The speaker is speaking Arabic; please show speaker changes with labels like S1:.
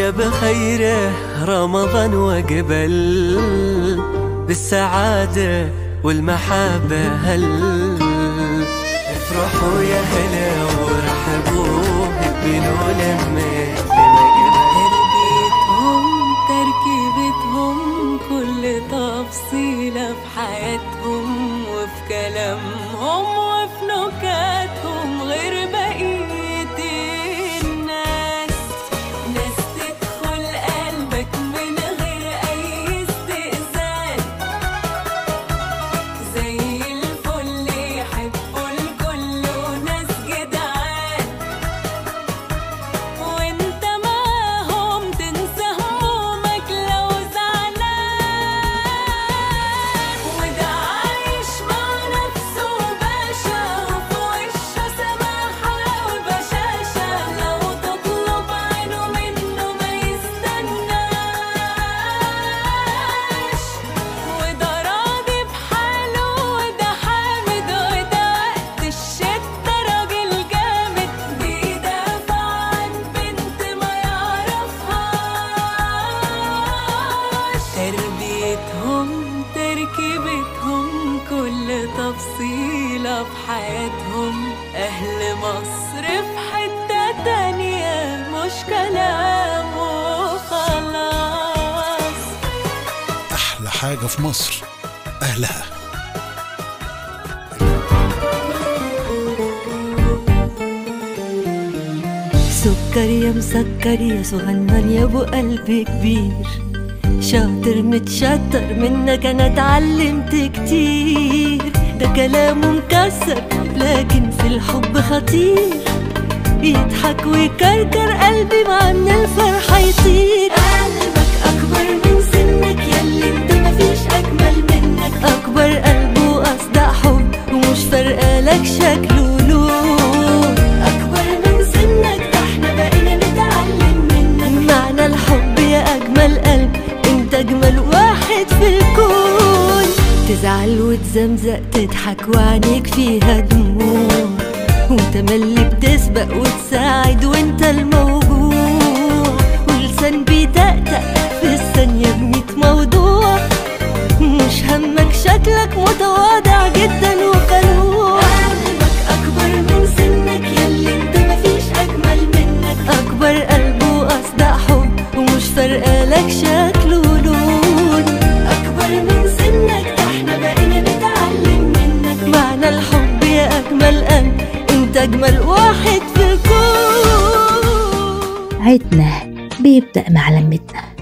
S1: يا بخيره رمضان وقبل، بالسعادة والمحبة هل افرحوا يا هلا ورحبوا هبلوا لمة
S2: تربيتهم تركيبتهم كل تفصيلة في حياتهم وفي كلامهم وفي نكاتهم غير بقية الناس. ناس تدخل قلبك من غير أي استئذان، زي الفل يحبوا الكل وناس جدعان، وانت معاهم تنسى همومك لو زعلان. وده عايش مع نفسه باشا وفي وشه سماحة وبشاشة، لو تطلب عينه منه ما يستناش. وده راضي بحاله وده حامد وده وقت الشدة راجل جامد، بيدافع عن بنت ما يعرفهاش. تربيتهم تركيبتهم كل تفصيلة في حياتهم، أهل مصر في حتة تانية مش كلام وخلاص.
S3: أحلى حاجة في مصر أهلها.
S4: سكر يا مسكر يا صغنن يا ابو قلب كبير، شاطر متشطر منك انا اتعلمت كتير. ده كلامه مكسر لكن في الحب خطير، يضحك ويكركر قلبي مع من الفرحة يطير. قلبك اكبر من سنك ياللي انت مفيش اجمل منك، اكبر قلب واصدق حب ومش فارقه لك شكله ولون. اكبر من سنك ده احنا بقينا نتعلم منك، معنى الحب يا اجمل قلب انت اجمل واحد في الكون. تزعل وتزمزق تضحك وعينيك فيها دموع، وتملي بتسبق وتساعد وانت الموجوع، ولسان بيتأتأ في الثانية ب100 موضوع. مش همك شكلك متواضع جدا وقنوع. قلبك اكبر من سنك ياللي انت مفيش اجمل منك، اكبر قلب واصدق حب ومش فارقه لك شكل ولون. اكبر من سنك ده احنا بقينا نتعلم منك، معنى الحب يا اجمل قلب انت اجمل واحد في الكون.
S5: عيدنا بيبدأ مع لمتنا.